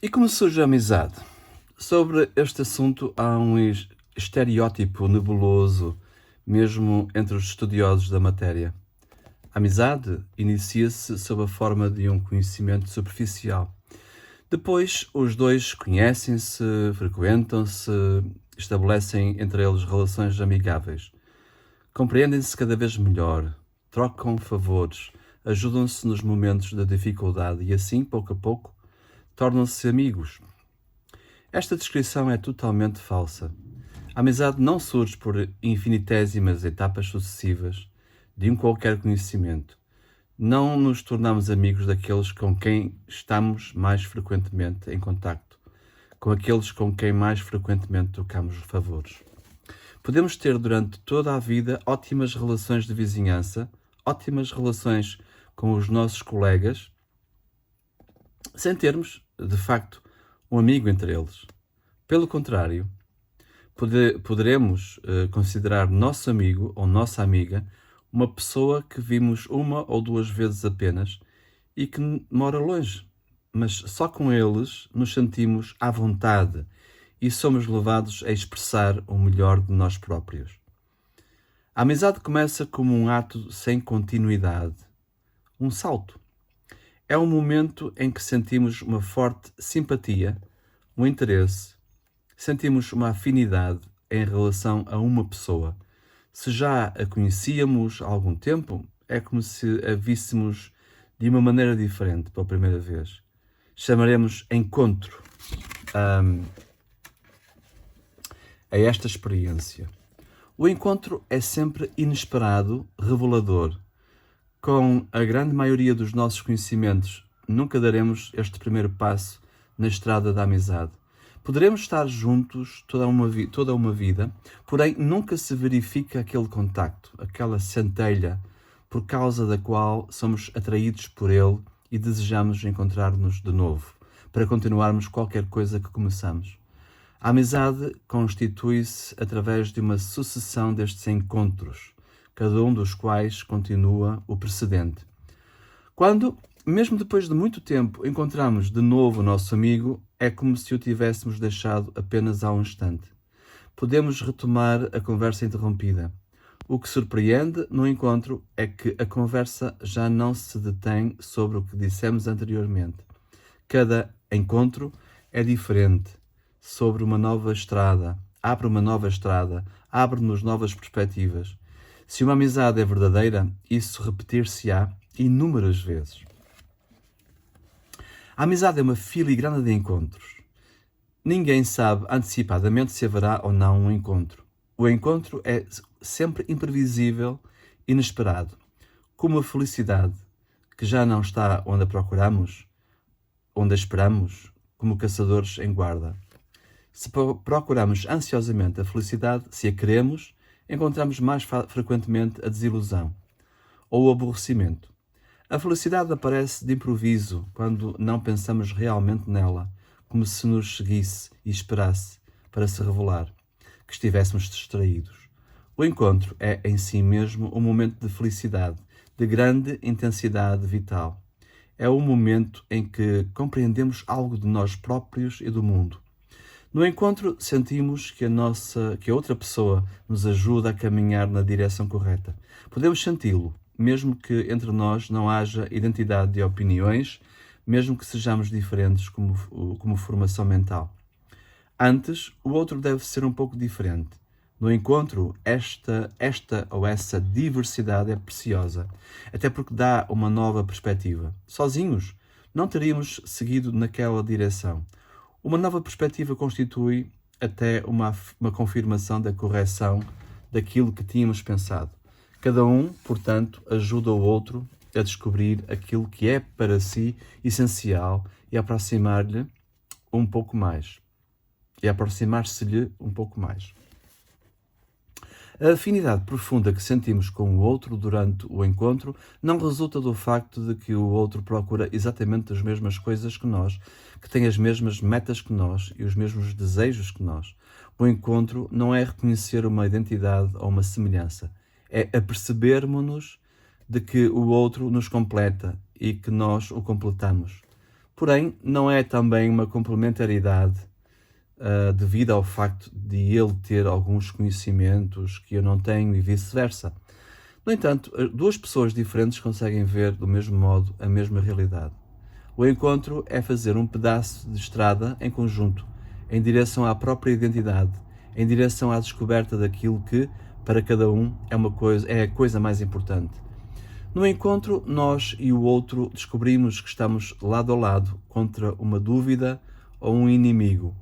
E como surge a amizade? Sobre este assunto há um estereótipo nebuloso, mesmo entre os estudiosos da matéria. A amizade inicia-se sob a forma de um conhecimento superficial. Depois, os dois conhecem-se, frequentam-se, estabelecem entre eles relações amigáveis. Compreendem-se cada vez melhor, trocam favores, ajudam-se nos momentos da dificuldade e assim, pouco a pouco, tornam-se amigos. Esta descrição é totalmente falsa. A amizade não surge por infinitésimas etapas sucessivas de um qualquer conhecimento. Não nos tornamos amigos daqueles com quem estamos mais frequentemente em contacto, com aqueles com quem mais frequentemente trocamos favores. Podemos ter durante toda a vida ótimas relações de vizinhança, ótimas relações com os nossos colegas, sem termos, de facto, um amigo entre eles. Pelo contrário, poderemos considerar nosso amigo ou nossa amiga uma pessoa que vimos uma ou duas vezes apenas e que mora longe, mas só com eles nos sentimos à vontade e somos levados a expressar o melhor de nós próprios. A amizade começa como um ato sem continuidade, um salto. É um momento em que sentimos uma forte simpatia, um interesse, sentimos uma afinidade em relação a uma pessoa. Se já a conhecíamos há algum tempo, é como se a víssemos de uma maneira diferente pela primeira vez. Chamaremos encontro a esta experiência. O encontro é sempre inesperado, revelador. Com a grande maioria dos nossos conhecimentos, nunca daremos este primeiro passo na estrada da amizade. Poderemos estar juntos toda uma vida, porém nunca se verifica aquele contacto, aquela centelha por causa da qual somos atraídos por ele e desejamos encontrar-nos de novo, para continuarmos qualquer coisa que começamos. A amizade constitui-se através de uma sucessão destes encontros, cada um dos quais continua o precedente. Quando, mesmo depois de muito tempo, encontramos de novo o nosso amigo, é como se o tivéssemos deixado apenas há um instante. Podemos retomar a conversa interrompida. O que surpreende no encontro é que a conversa já não se detém sobre o que dissemos anteriormente. Cada encontro é diferente, sobre uma nova estrada, abre-nos novas perspectivas. Se uma amizade é verdadeira, isso repetir-se-á inúmeras vezes. A amizade é uma filigrana de encontros. Ninguém sabe antecipadamente se haverá ou não um encontro. O encontro é sempre imprevisível, inesperado, como a felicidade, que já não está onde a procuramos, onde a esperamos, como caçadores em guarda. Se procuramos ansiosamente a felicidade, se a queremos, encontramos mais frequentemente a desilusão ou o aborrecimento. A felicidade aparece de improviso, quando não pensamos realmente nela, como se nos seguisse e esperasse para se revelar, que estivéssemos distraídos. O encontro é em si mesmo um momento de felicidade, de grande intensidade vital. É o momento em que compreendemos algo de nós próprios e do mundo. No encontro, sentimos que a outra pessoa nos ajuda a caminhar na direção correta. Podemos senti-lo, mesmo que entre nós não haja identidade de opiniões, mesmo que sejamos diferentes como formação mental. Antes, o outro deve ser um pouco diferente. No encontro, esta ou essa diversidade é preciosa, até porque dá uma nova perspectiva. Sozinhos, não teríamos seguido naquela direção. Uma nova perspectiva constitui até uma confirmação da correção daquilo que tínhamos pensado. Cada um, portanto, ajuda o outro a descobrir aquilo que é para si essencial e a aproximar-se-lhe um pouco mais. A afinidade profunda que sentimos com o outro durante o encontro não resulta do facto de que o outro procura exatamente as mesmas coisas que nós, que tem as mesmas metas que nós e os mesmos desejos que nós. O encontro não é reconhecer uma identidade ou uma semelhança, é apercebermos-nos de que o outro nos completa e que nós o completamos. Porém, não é também uma complementaridade devido ao facto de ele ter alguns conhecimentos que eu não tenho e vice-versa. No entanto, duas pessoas diferentes conseguem ver do mesmo modo a mesma realidade. O encontro é fazer um pedaço de estrada em conjunto, em direção à própria identidade, em direção à descoberta daquilo que, para cada um, é a coisa mais importante. No encontro, nós e o outro descobrimos que estamos lado a lado contra uma dúvida ou um inimigo.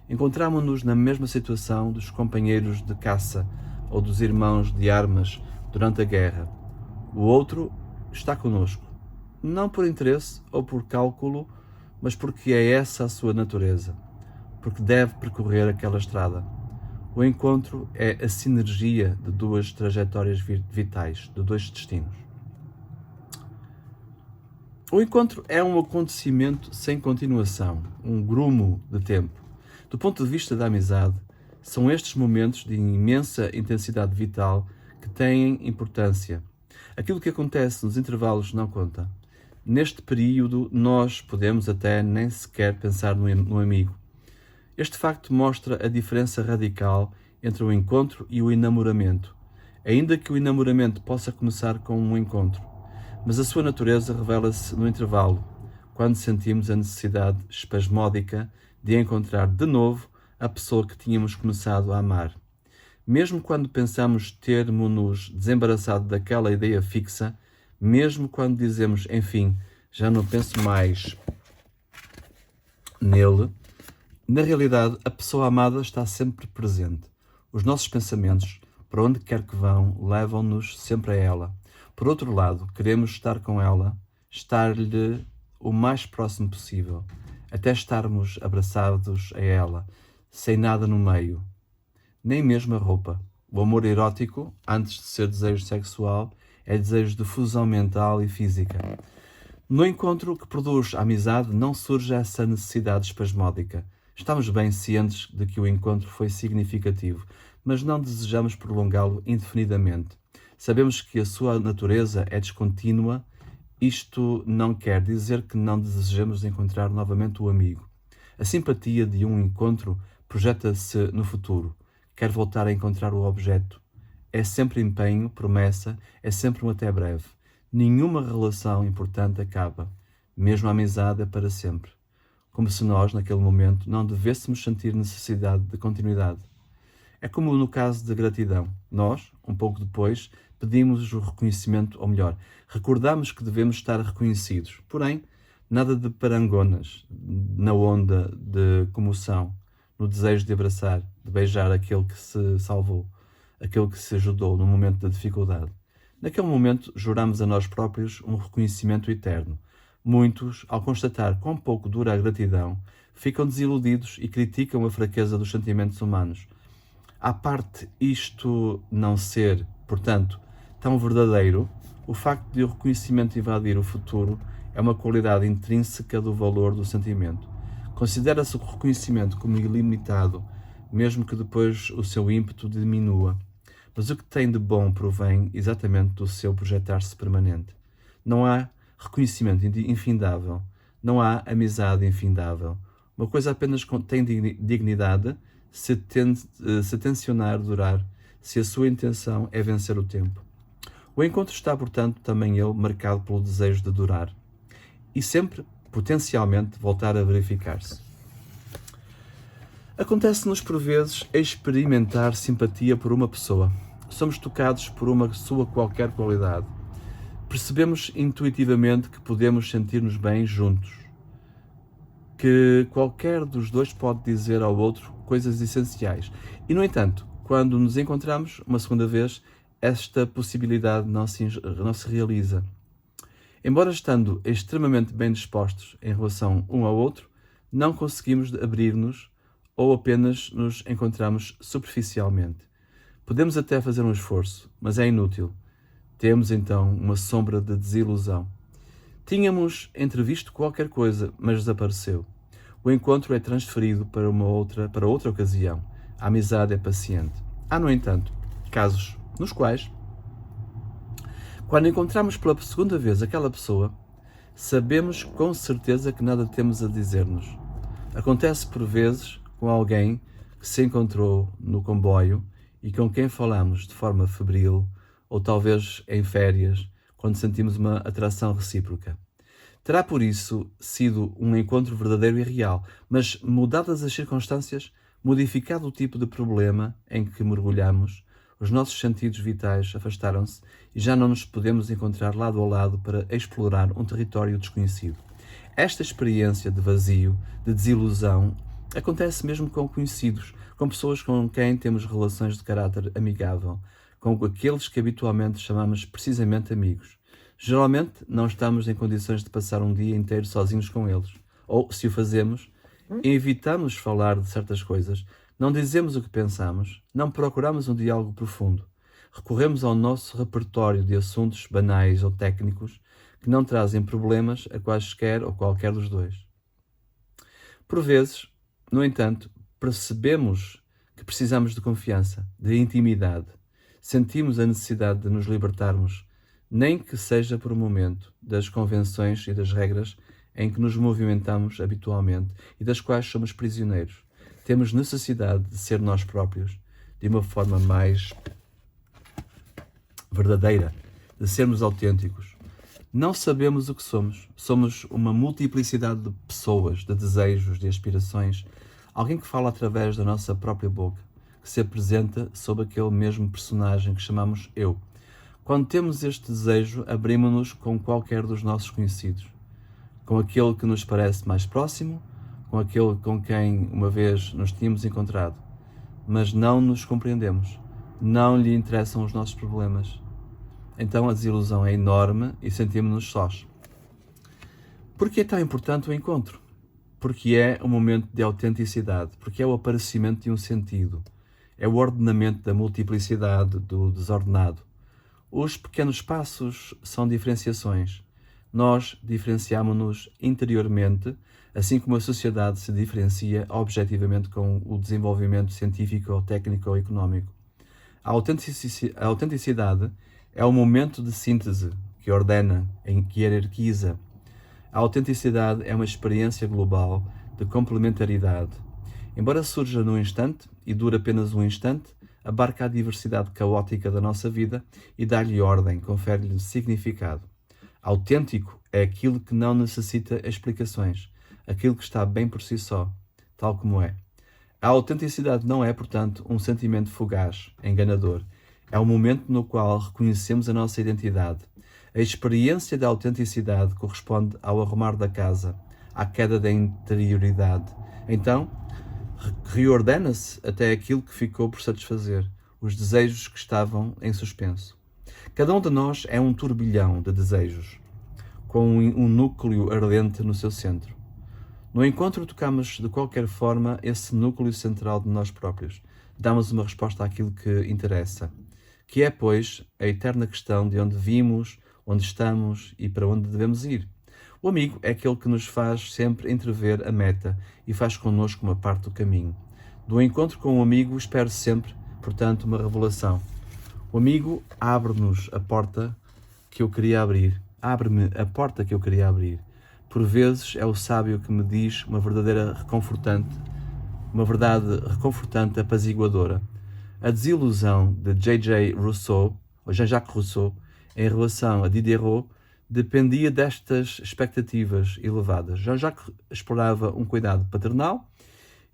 Encontramo-nos na mesma situação dos companheiros de caça ou dos irmãos de armas durante a guerra. O outro está conosco, não por interesse ou por cálculo, mas porque é essa a sua natureza, porque deve percorrer aquela estrada. O encontro é a sinergia de duas trajetórias vitais, de dois destinos. O encontro é um acontecimento sem continuação, um grumo de tempo. Do ponto de vista da amizade, são estes momentos de imensa intensidade vital que têm importância. Aquilo que acontece nos intervalos não conta. Neste período, nós podemos até nem sequer pensar no amigo. Este facto mostra a diferença radical entre o encontro e o enamoramento, ainda que o enamoramento possa começar com um encontro. Mas a sua natureza revela-se no intervalo, quando sentimos a necessidade espasmódica de encontrar de novo a pessoa que tínhamos começado a amar. Mesmo quando pensamos termos-nos desembaraçado daquela ideia fixa, mesmo quando dizemos, enfim, já não penso mais nele, na realidade a pessoa amada está sempre presente. Os nossos pensamentos, para onde quer que vão, levam-nos sempre a ela. Por outro lado, queremos estar com ela, estar-lhe o mais próximo possível, até estarmos abraçados a ela, sem nada no meio, nem mesmo a roupa. O amor erótico, antes de ser desejo sexual, é desejo de fusão mental e física. No encontro que produz a amizade não surge essa necessidade espasmódica. Estamos bem cientes de que o encontro foi significativo, mas não desejamos prolongá-lo indefinidamente. Sabemos que a sua natureza é descontínua. Isto não quer dizer que não desejemos encontrar novamente o amigo. A simpatia de um encontro projeta-se no futuro. Quer voltar a encontrar o objeto. É sempre empenho, promessa, é sempre um até breve. Nenhuma relação importante acaba. Mesmo a amizade é para sempre. Como se nós, naquele momento, não devêssemos sentir necessidade de continuidade. É como no caso da gratidão. Nós, um pouco depois, pedimos o reconhecimento, ou melhor, recordamos que devemos estar reconhecidos. Porém, nada de parangonas, na onda de comoção, no desejo de abraçar, de beijar aquele que se salvou, aquele que se ajudou no momento da dificuldade. Naquele momento, juramos a nós próprios um reconhecimento eterno. Muitos, ao constatar quão pouco dura a gratidão, ficam desiludidos e criticam a fraqueza dos sentimentos humanos. À parte isto não ser, portanto, tão verdadeiro, o facto de o reconhecimento invadir o futuro é uma qualidade intrínseca do valor do sentimento. Considera-se o reconhecimento como ilimitado, mesmo que depois o seu ímpeto diminua. Mas o que tem de bom provém exatamente do seu projetar-se permanente. Não há reconhecimento infindável, não há amizade infindável. Uma coisa apenas tem dignidade se tensionar durar, se a sua intenção é vencer o tempo. O encontro está, portanto, também ele marcado pelo desejo de durar e sempre, potencialmente, voltar a verificar-se. Acontece-nos por vezes experimentar simpatia por uma pessoa. Somos tocados por uma sua qualquer qualidade. Percebemos intuitivamente que podemos sentir-nos bem juntos, que qualquer dos dois pode dizer ao outro coisas essenciais. E, no entanto, quando nos encontramos uma segunda vez, esta possibilidade não se realiza. Embora estando extremamente bem dispostos em relação um ao outro, não conseguimos abrir-nos ou apenas nos encontramos superficialmente. Podemos até fazer um esforço, mas é inútil. Temos então uma sombra de desilusão. Tínhamos entrevisto qualquer coisa, mas desapareceu. O encontro é transferido para outra ocasião. A amizade é paciente. Há, no entanto, casos nos quais, quando encontramos pela segunda vez aquela pessoa, Sabemos com certeza que nada temos a dizer-nos. Acontece por vezes com alguém que se encontrou no comboio e com quem falamos de forma febril, ou talvez em férias, quando sentimos uma atração recíproca. Terá por isso sido um encontro verdadeiro e real, mas mudadas as circunstâncias, modificado o tipo de problema em que mergulhamos, os nossos sentidos vitais afastaram-se e já não nos podemos encontrar lado a lado para explorar um território desconhecido. Esta experiência de vazio, de desilusão, acontece mesmo com conhecidos, com pessoas com quem temos relações de caráter amigável, com aqueles que habitualmente chamamos precisamente amigos. Geralmente não estamos em condições de passar um dia inteiro sozinhos com eles. Ou, se o fazemos, evitamos falar de certas coisas, não dizemos o que pensamos, não procuramos um diálogo profundo. Recorremos ao nosso repertório de assuntos banais ou técnicos que não trazem problemas a quaisquer ou qualquer dos dois. Por vezes, no entanto, percebemos que precisamos de confiança, de intimidade. Sentimos a necessidade de nos libertarmos, nem que seja por um momento, das convenções e das regras em que nos movimentamos habitualmente e das quais somos prisioneiros. Temos necessidade de ser nós próprios, de uma forma mais verdadeira, de sermos autênticos. Não sabemos o que somos. Somos uma multiplicidade de pessoas, de desejos, de aspirações. Alguém que fala através da nossa própria boca, que se apresenta sob aquele mesmo personagem que chamamos eu. Quando temos este desejo, abrimos-nos com qualquer dos nossos conhecidos, com aquele que nos parece mais próximo, com aquele com quem uma vez nos tínhamos encontrado, mas não nos compreendemos, não lhe interessam os nossos problemas. Então a desilusão é enorme e sentimos-nos sós. Por que é tão importante o encontro? Porque é um momento de autenticidade, porque é o aparecimento de um sentido, é o ordenamento da multiplicidade, do desordenado. Os pequenos passos são diferenciações. Nós diferenciamo-nos interiormente, assim como a sociedade se diferencia objetivamente com o desenvolvimento científico, técnico ou económico. A autenticidade é o momento de síntese que ordena, em que hierarquiza. A autenticidade é uma experiência global de complementaridade. Embora surja num instante e dure apenas um instante, abarca a diversidade caótica da nossa vida e dá-lhe ordem, confere-lhe significado. Autêntico é aquilo que não necessita explicações, aquilo que está bem por si só, tal como é. A autenticidade não é, portanto, um sentimento fugaz, enganador. É o momento no qual reconhecemos a nossa identidade. A experiência da autenticidade corresponde ao arrumar da casa, à queda da interioridade. Então, reordena-se até aquilo que ficou por satisfazer, os desejos que estavam em suspenso. Cada um de nós é um turbilhão de desejos, com um núcleo ardente no seu centro. No encontro tocamos de qualquer forma esse núcleo central de nós próprios. Damos uma resposta àquilo que interessa, que é, pois, a eterna questão de onde vimos, onde estamos e para onde devemos ir. O amigo é aquele que nos faz sempre entrever a meta e faz connosco uma parte do caminho. Do encontro com o amigo espero sempre, portanto, uma revelação. O amigo abre-nos a porta que eu queria abrir. Abre-me a porta que eu queria abrir. Por vezes é o sábio que me diz uma verdade reconfortante, apaziguadora. A desilusão de Jean-Jacques Rousseau, em relação a Diderot, dependia destas expectativas elevadas. Jean-Jacques explorava um cuidado paternal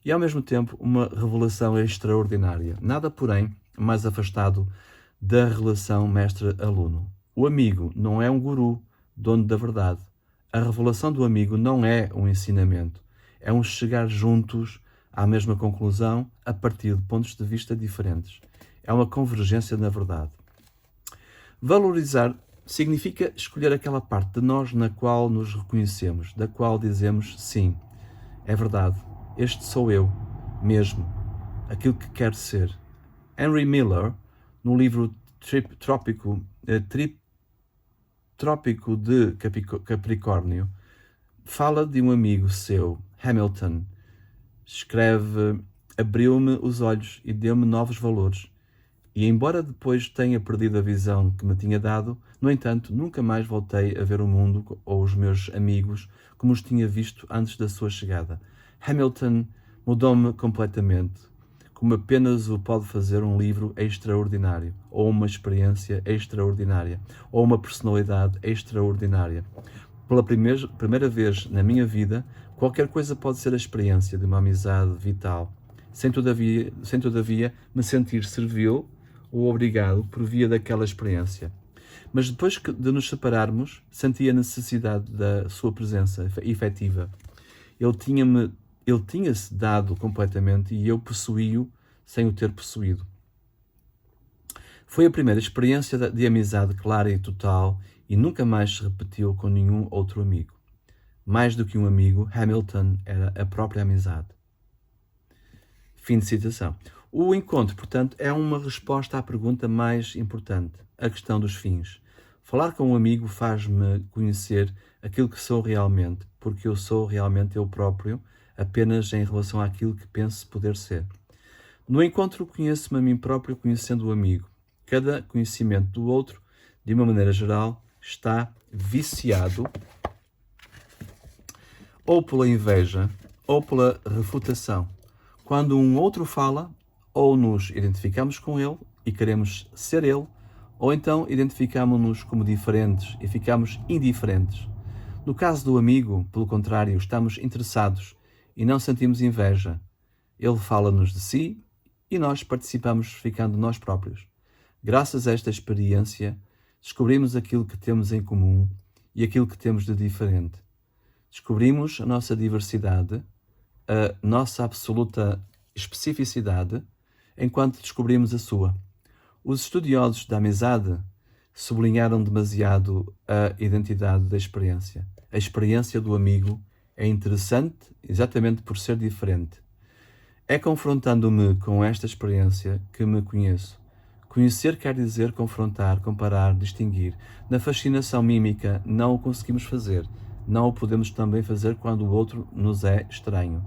e, ao mesmo tempo, uma revelação extraordinária. Nada, porém, mais afastado da relação mestre-aluno. O amigo não é um guru, dono da verdade. A revelação do amigo não é um ensinamento. É um chegar juntos à mesma conclusão a partir de pontos de vista diferentes. É uma convergência na verdade. Valorizar significa escolher aquela parte de nós na qual nos reconhecemos, da qual dizemos sim, é verdade, este sou eu, mesmo, aquilo que quero ser. Henry Miller, no livro Trópico de Capricórnio, fala de um amigo seu, Hamilton. Escreve: abriu-me os olhos e deu-me novos valores. E embora depois tenha perdido a visão que me tinha dado, no entanto, nunca mais voltei a ver o mundo ou os meus amigos como os tinha visto antes da sua chegada. Hamilton mudou-me completamente, como apenas o pode fazer um livro extraordinário, ou uma experiência extraordinária, ou uma personalidade extraordinária. Pela primeira vez na minha vida, qualquer coisa pode ser a experiência de uma amizade vital, sem todavia me sentir servil ou obrigado por via daquela experiência. Mas depois de nos separarmos, senti a necessidade da sua presença efetiva. Ele tinha-se dado completamente e eu possuí-o sem o ter possuído. Foi a primeira experiência de amizade clara e total e nunca mais se repetiu com nenhum outro amigo. Mais do que um amigo, Hamilton era a própria amizade. Fim de citação. O encontro, portanto, é uma resposta à pergunta mais importante, a questão dos fins. Falar com um amigo faz-me conhecer aquilo que sou realmente, porque eu sou realmente eu próprio, apenas em relação àquilo que penso poder ser. No encontro, conheço-me a mim próprio conhecendo o amigo. Cada conhecimento do outro, de uma maneira geral, está viciado ou pela inveja ou pela refutação. Quando um outro fala, ou nos identificamos com ele e queremos ser ele, ou então identificamos-nos como diferentes e ficamos indiferentes. No caso do amigo, pelo contrário, estamos interessados e não sentimos inveja. Ele fala-nos de si e nós participamos ficando nós próprios. Graças a esta experiência, descobrimos aquilo que temos em comum e aquilo que temos de diferente. Descobrimos a nossa diversidade, a nossa absoluta especificidade, enquanto descobrimos a sua. Os estudiosos da amizade sublinharam demasiado a identidade da experiência. A experiência do amigo é interessante exatamente por ser diferente. É confrontando-me com esta experiência que me conheço. Conhecer quer dizer confrontar, comparar, distinguir. Na fascinação mímica não o conseguimos fazer. Não o podemos também fazer quando o outro nos é estranho.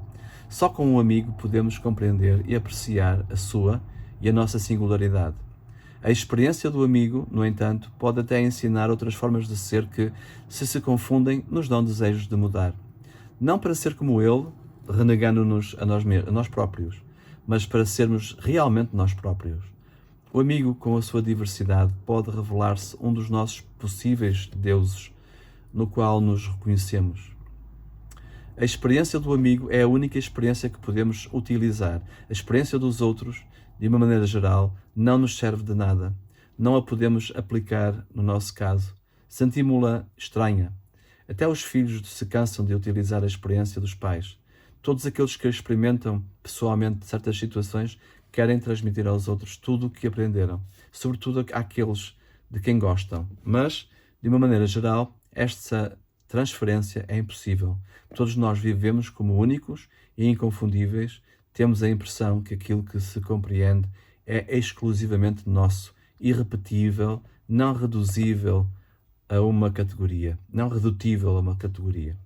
Só com um amigo podemos compreender e apreciar a sua e a nossa singularidade. A experiência do amigo, no entanto, pode até ensinar outras formas de ser que, se confundem, nos dão desejos de mudar. Não para ser como ele, renegando-nos a nós próprios, mas para sermos realmente nós próprios. O amigo, com a sua diversidade, pode revelar-se um dos nossos possíveis deuses, no qual nos reconhecemos. A experiência do amigo é a única experiência que podemos utilizar. A experiência dos outros, de uma maneira geral, não nos serve de nada. Não a podemos aplicar no nosso caso. Sentimos-la estranha. Até os filhos se cansam de utilizar a experiência dos pais. Todos aqueles que experimentam pessoalmente certas situações querem transmitir aos outros tudo o que aprenderam, sobretudo àqueles de quem gostam. Mas, de uma maneira geral, esta transferência é impossível. Todos nós vivemos como únicos e inconfundíveis. Temos a impressão que aquilo que se compreende é exclusivamente nosso, irrepetível, não reduzível a uma categoria, não redutível a uma categoria,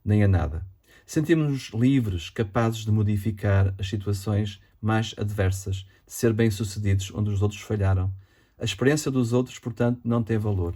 nem a nada. Sentimos-nos livres, capazes de modificar as situações mais adversas, de ser bem-sucedidos onde os outros falharam. A experiência dos outros, portanto, não tem valor.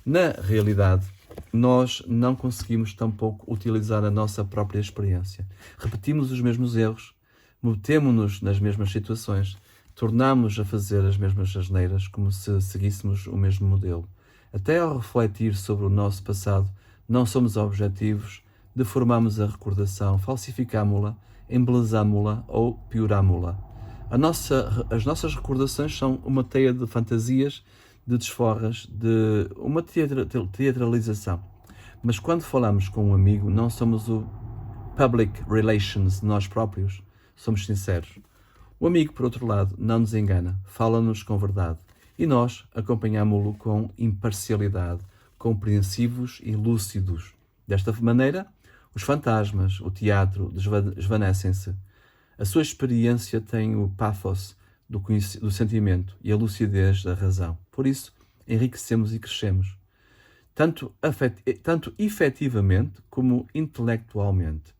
Na realidade, nós não conseguimos tampouco utilizar a nossa própria experiência. Repetimos os mesmos erros, metemo-nos nas mesmas situações, tornamos a fazer as mesmas asneiras como se seguíssemos o mesmo modelo. Até ao refletir sobre o nosso passado, não somos objetivos, deformamos a recordação, falsificámo-la, embelezámo-la ou piorámo-la. As nossas recordações são uma teia de fantasias, de desforras, de uma teatralização. Mas quando falamos com um amigo, não somos o public relations de nós próprios, somos sinceros. O amigo, por outro lado, não nos engana, fala-nos com verdade. E nós acompanhámo-lo com imparcialidade, compreensivos e lúcidos. Desta maneira, os fantasmas, o teatro, desvanecem-se. A sua experiência tem o pathos do sentimento e a lucidez da razão. Por isso, enriquecemos e crescemos, tanto efetivamente como intelectualmente.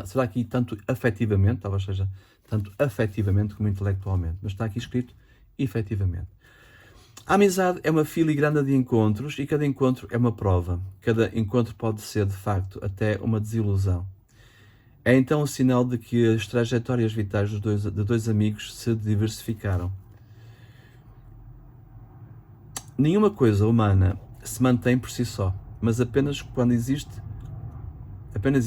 Será aqui tanto afetivamente, talvez seja tanto afetivamente como intelectualmente. Mas está aqui escrito efetivamente. A amizade é uma filigrana de encontros e cada encontro é uma prova. Cada encontro pode ser, de facto, até uma desilusão. É então o sinal de que as trajetórias vitais de dois amigos se diversificaram. Nenhuma coisa humana se mantém por si só, mas apenas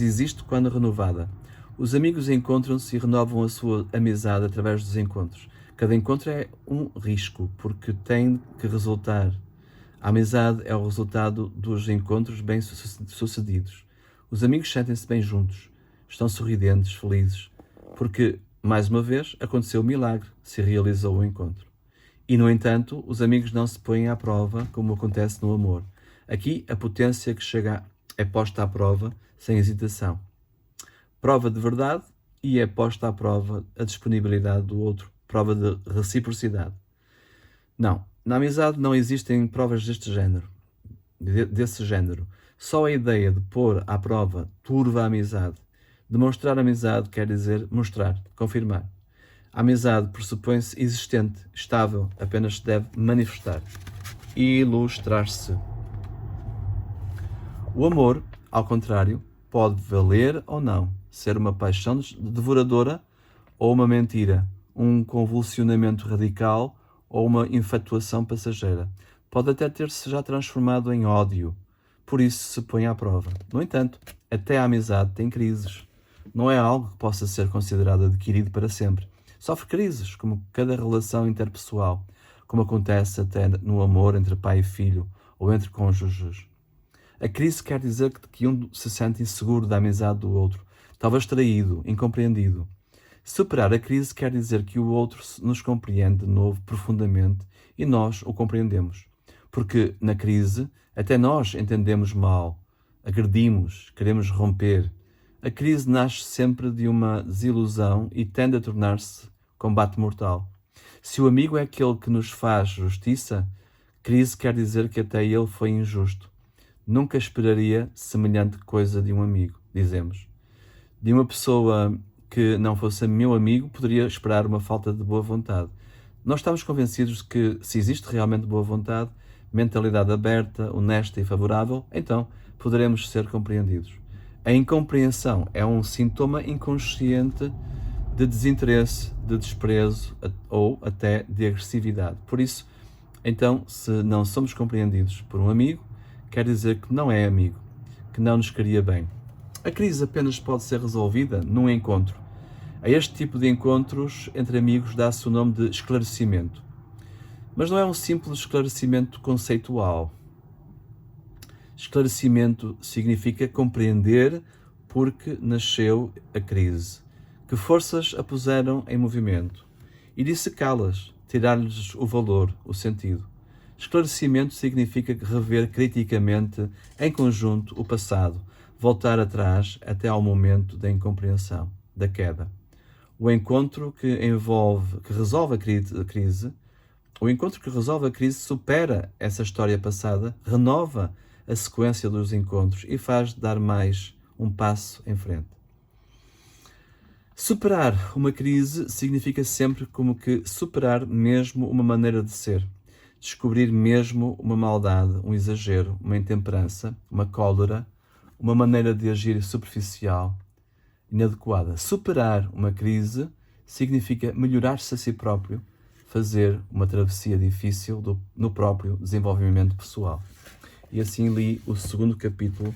existe quando renovada. Os amigos encontram-se e renovam a sua amizade através dos encontros. Cada encontro é um risco, porque tem que resultar. A amizade é o resultado dos encontros bem-sucedidos. Os amigos sentem-se bem juntos, estão sorridentes, felizes, porque, mais uma vez, aconteceu o milagre, se realizou o encontro. E, no entanto, os amigos não se põem à prova, como acontece no amor. Aqui, a potência que chega é posta à prova, sem hesitação. Prova de verdade e é posta à prova a disponibilidade do outro. Prova de reciprocidade. Não, na amizade não existem provas desse género. Só a ideia de pôr à prova turva a amizade. Demonstrar amizade quer dizer mostrar, confirmar. A amizade pressupõe-se existente, estável, apenas se deve manifestar, ilustrar-se. O amor, ao contrário, pode valer ou não, ser uma paixão devoradora ou uma mentira, um convulsionamento radical ou uma infatuação passageira. Pode até ter-se já transformado em ódio, por isso se põe à prova. No entanto, até a amizade tem crises. Não é algo que possa ser considerado adquirido para sempre. Sofre crises, como cada relação interpessoal, como acontece até no amor entre pai e filho ou entre cônjuges. A crise quer dizer que um se sente inseguro da amizade do outro, talvez traído, incompreendido. Superar a crise quer dizer que o outro nos compreende de novo profundamente e nós o compreendemos. Porque na crise até nós entendemos mal, agredimos, queremos romper. A crise nasce sempre de uma desilusão e tende a tornar-se combate mortal. Se o amigo é aquele que nos faz justiça, crise quer dizer que até ele foi injusto. Nunca esperaria semelhante coisa de um amigo, dizemos. De uma pessoa que não fosse meu amigo, poderia esperar uma falta de boa vontade. Nós estamos convencidos de que, se existe realmente boa vontade, mentalidade aberta, honesta e favorável, então poderemos ser compreendidos. A incompreensão é um sintoma inconsciente de desinteresse, de desprezo ou até de agressividade. Por isso, então, se não somos compreendidos por um amigo, quer dizer que não é amigo, que não nos queria bem. A crise apenas pode ser resolvida num encontro. A este tipo de encontros entre amigos dá-se o nome de esclarecimento. Mas não é um simples esclarecimento conceitual. Esclarecimento significa compreender por que nasceu a crise, que forças a puseram em movimento, e dissecá-las, tirar-lhes o valor, o sentido. Esclarecimento significa rever criticamente, em conjunto, o passado, voltar atrás até ao momento da incompreensão, da queda. O encontro que resolve a crise supera essa história passada, renova a sequência dos encontros e faz dar mais um passo em frente. Superar uma crise significa sempre como que superar mesmo uma maneira de ser. Descobrir mesmo uma maldade, um exagero, uma intemperança, uma cólera, uma maneira de agir superficial, inadequada. Superar uma crise significa melhorar-se a si próprio, fazer uma travessia difícil no próprio desenvolvimento pessoal. E assim li o segundo capítulo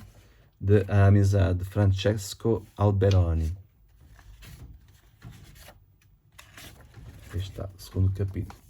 de A Amizade, de Francesco Alberoni. Aqui está, o segundo capítulo.